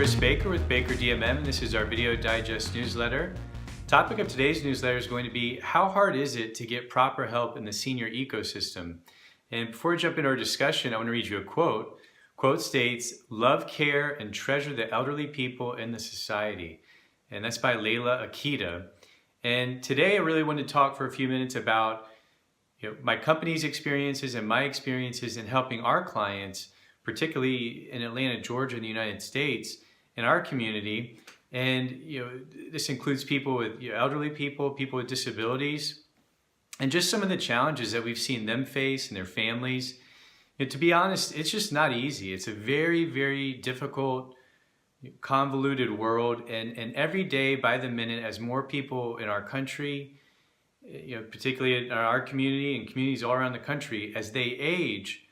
Chris Baker with Baker DMM, and this is our Video Digest newsletter. Topic of today's newsletter is going to be how hard is it to get proper help in the senior ecosystem? And before we jump into our discussion, I want to read you a quote. Quote states, "Love, care, and treasure the elderly people in the society." And that's by Lailah Akita. And today I really want to talk for a few minutes about my company's experiences and my experiences in helping our clients, particularly in Atlanta, Georgia, in the United States, in our community. And this includes people with elderly people with disabilities, and just some of the challenges that we've seen them face and their families. To be honest, it's just not easy. It's a very, very difficult, convoluted world, and every day by the minute, as more people in our country, particularly in our community and communities all around the country, as they age,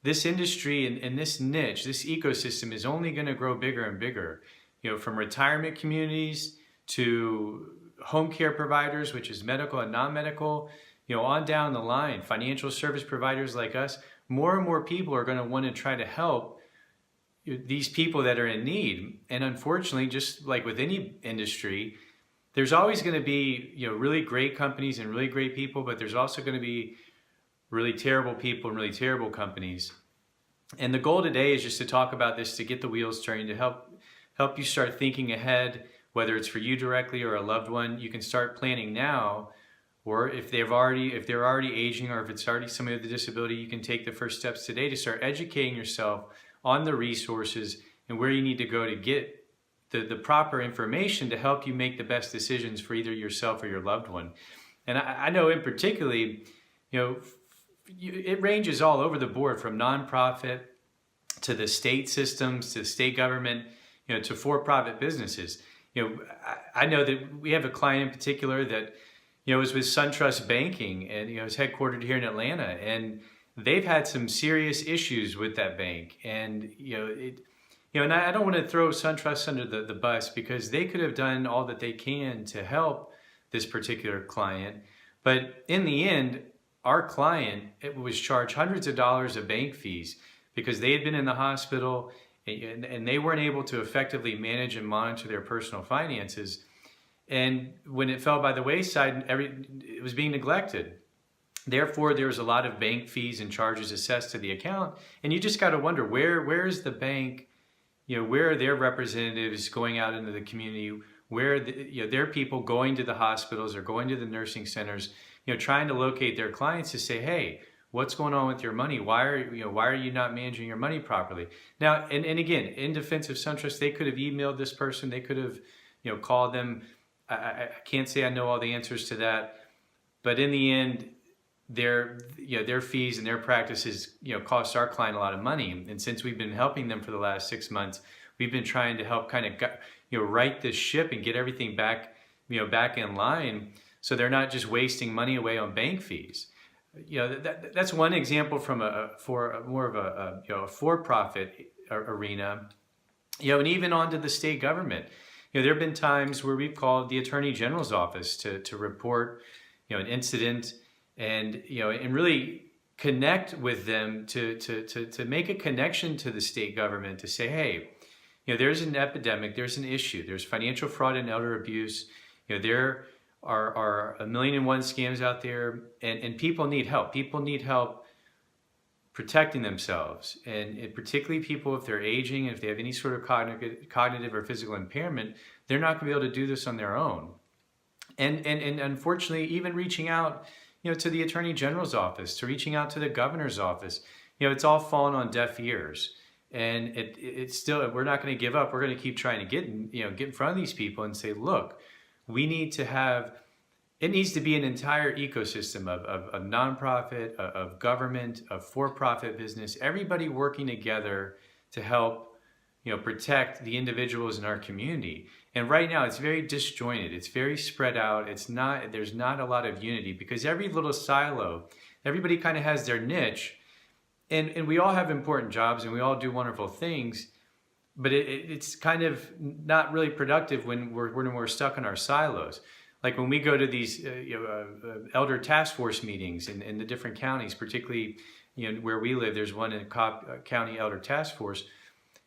this industry and this niche, this ecosystem is only going to grow bigger and bigger. From retirement communities to home care providers, which is medical and non-medical, on down the line, financial service providers like us, more and more people are going to want to try to help these people that are in need. And unfortunately, just like with any industry, there's always going to be really great companies and really great people, but there's also going to be really terrible people and really terrible companies. And the goal today is just to talk about this, to get the wheels turning, to help you start thinking ahead, whether it's for you directly or a loved one. You can start planning now, or if they're already aging, or if it's already somebody with a disability, you can take the first steps today to start educating yourself on the resources and where you need to go to get the proper information to help you make the best decisions for either yourself or your loved one. And I know in particularly, it ranges all over the board, from nonprofit to the state systems, to the state government, to for-profit businesses. I know that we have a client in particular that, is with SunTrust Banking, and, is headquartered here in Atlanta, and they've had some serious issues with that bank. And, and I don't want to throw SunTrust under the bus, because they could have done all that they can to help this particular client. But in the end, our client was charged hundreds of dollars of bank fees because they had been in the hospital and they weren't able to effectively manage and monitor their personal finances. And when it fell by the wayside, it was being neglected. Therefore, there was a lot of bank fees and charges assessed to the account. And you just got to wonder, where is the bank? Where are their representatives going out into the community? Where are their people going to the hospitals or going to the nursing centers, trying to locate their clients to say, hey, what's going on with your money? Why are you not managing your money properly? Now, and again, in defense of SunTrust, they could have emailed this person. They could have, called them. I can't say I know all the answers to that, but in the end, their fees and their practices, cost our client a lot of money. And since we've been helping them for the last 6 months, we've been trying to help kind of, right this ship and get everything back, back in line, so they're not just wasting money away on bank fees. That's one example from more of a for-profit arena. And even onto the state government. There have been times where we've called the Attorney General's office to report, an incident, and and really connect with them to make a connection to the state government, to say, hey, there's an epidemic, there's an issue, there's financial fraud and elder abuse. There are 1,000,001 scams out there, and people need help. People need help protecting themselves, and particularly people, if they're aging, if they have any sort of cognitive or physical impairment, they're not going to be able to do this on their own. And unfortunately, even reaching out, to the Attorney General's office, to reaching out to the governor's office, it's all fallen on deaf ears. And it's still, we're not going to give up. We're going to keep trying to get in front of these people and say, look, we need to have, it needs to be an entire ecosystem of nonprofit, of government, of for-profit business, everybody working together to help, protect the individuals in our community. And right now it's very disjointed. It's very spread out. There's not a lot of unity, because every little silo, everybody kind of has their niche, and we all have important jobs and we all do wonderful things, but it's kind of not really productive when we're stuck in our silos. Like when we go to these elder task force meetings in the different counties, particularly where we live, there's one in Cobb County Elder Task Force.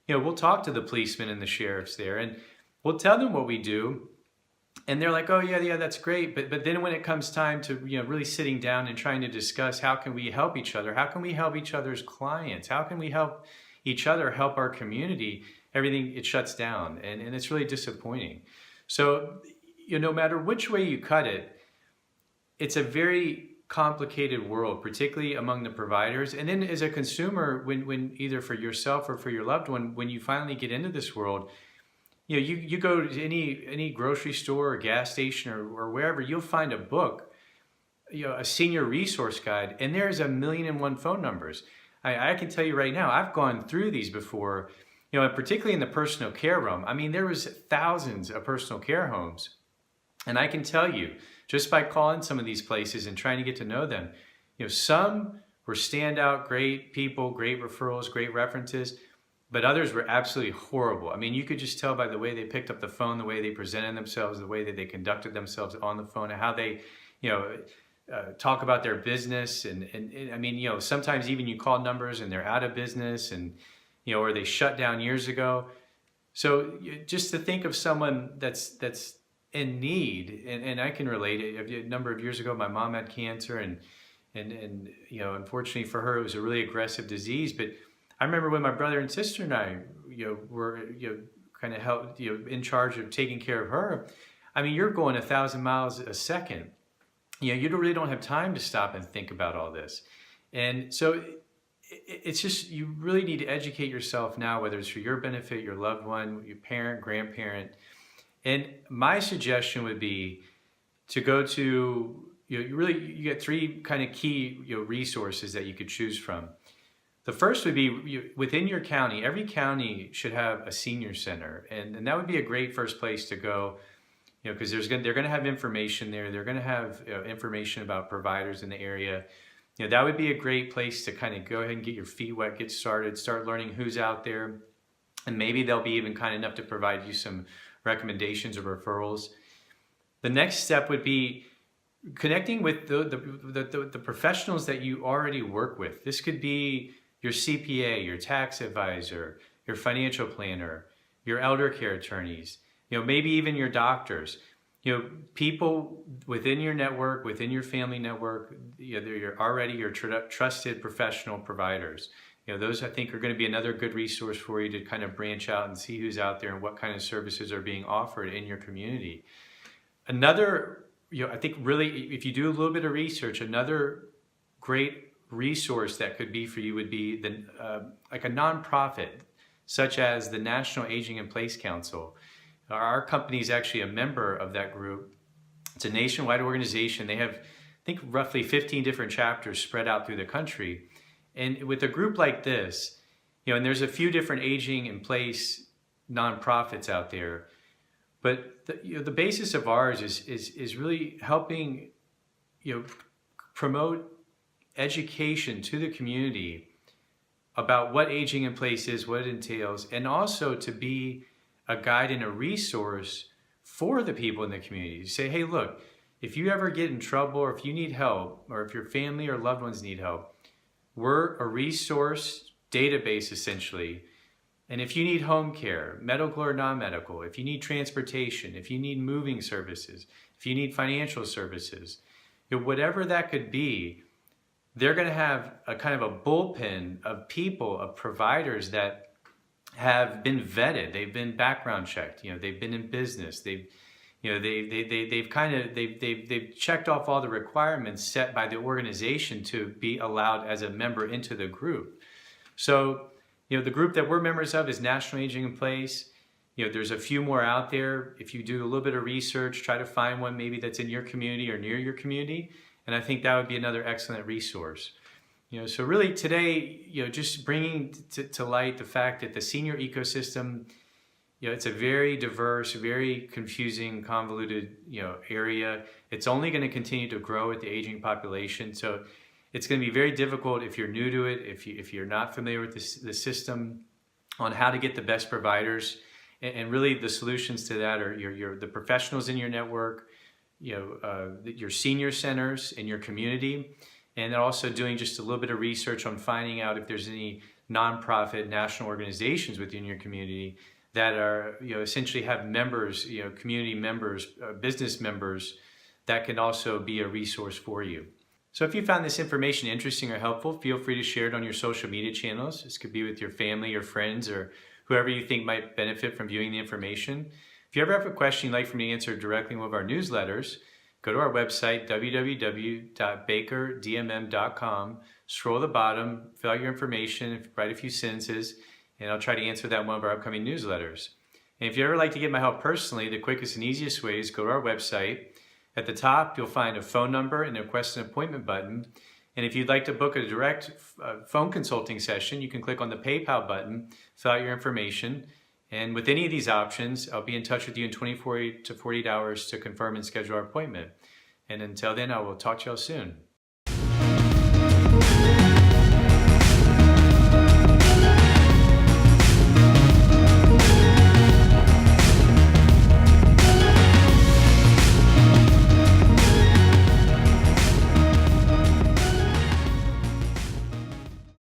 we'll talk to the policemen and the sheriffs there, and we'll tell them what we do. And they're like, oh yeah, that's great. But then when it comes time to, really sitting down and trying to discuss how can we help each other? How can we help each other's clients? How can we help each other help our community? Everything, it shuts down, and it's really disappointing. So, no matter which way you cut it, it's a very complicated world, particularly among the providers. And then as a consumer, when either for yourself or for your loved one, when you finally get into this world, you go to any grocery store or gas station or wherever, you'll find a book, a senior resource guide, and there's 1,000,001 phone numbers. I can tell you right now, I've gone through these before, and particularly in the personal care realm. I mean, there was thousands of personal care homes. And I can tell you, just by calling some of these places and trying to get to know them, some were standout, great people, great referrals, great references, but others were absolutely horrible. I mean, you could just tell by the way they picked up the phone, the way they presented themselves, the way that they conducted themselves on the phone, and how they, talk about their business. And I mean, sometimes even you call numbers and they're out of business, and, or they shut down years ago. So just to think of someone that's in need, and I can relate it. A number of years ago, my mom had cancer, and unfortunately for her, it was a really aggressive disease. But I remember when my brother and sister and I, were kind of helped, in charge of taking care of her. I mean, you're going 1,000 miles a second. You really don't have time to stop and think about all this. And so it's just, you really need to educate yourself now, whether it's for your benefit, your loved one, your parent, grandparent. And my suggestion would be to go to, you get three kind of key resources that you could choose from. The first would be within your county. Every county should have a senior center, and that would be a great first place to go, because they're going to have information there. They're going to have information about providers in the area. That would be a great place to kind of go ahead and get your feet wet, get started, start learning who's out there, and maybe they'll be even kind enough to provide you some recommendations or referrals. The next step would be connecting with the professionals that you already work with. This could be your CPA, your tax advisor, your financial planner, your elder care attorneys, maybe even your doctors. People within your network, within your family network, they're already your trusted professional providers. Those I think are going to be another good resource for you to kind of branch out and see who's out there and what kind of services are being offered in your community. Another, I think really, if you do a little bit of research, another great resource that could be for you would be like a nonprofit, such as the National Aging in Place Council. Our company is actually a member of that group. It's a nationwide organization. They have, I think, roughly 15 different chapters spread out through the country. And with a group like this, and there's a few different aging in place nonprofits out there, but the basis of ours is really helping, promote education to the community about what aging in place is, what it entails, and also to be a guide and a resource for the people in the community. Say, hey, look, if you ever get in trouble, or if you need help, or if your family or loved ones need help, we're a resource database, essentially. And if you need home care, medical or non-medical, if you need transportation, if you need moving services, if you need financial services, whatever that could be, they're going to have a kind of a bullpen of people, of providers that have been vetted. They've been background checked. They've been in business. They've checked off all the requirements set by the organization to be allowed as a member into the group. So, the group that we're members of is National Aging in Place. There's a few more out there. If you do a little bit of research, try to find one maybe that's in your community or near your community. And I think that would be another excellent resource. So really today, just bringing to light the fact that the senior ecosystem, it's a very diverse, very confusing, convoluted, area. It's only going to continue to grow with the aging population. So it's going to be very difficult if you're new to it, if you're not familiar with the system, on how to get the best providers. And really the solutions to that are the professionals in your network, your senior centers in your community, and then also doing just a little bit of research on finding out if there's any nonprofit national organizations within your community that are, essentially have members, community members, business members that can also be a resource for you. So if you found this information interesting or helpful, feel free to share it on your social media channels. This could be with your family or friends or whoever you think might benefit from viewing the information. If you ever have a question you'd like for me to answer directly in one of our newsletters, go to our website, www.bakerdmm.com, scroll to the bottom, fill out your information, write a few sentences, and I'll try to answer that in one of our upcoming newsletters. And if you ever like to get my help personally, the quickest and easiest way is go to our website. At the top, you'll find a phone number and a request an appointment button. And if you'd like to book a direct phone consulting session, you can click on the PayPal button, fill out your information. And with any of these options, I'll be in touch with you in 24 to 48 hours to confirm and schedule our appointment. And until then, I will talk to y'all soon.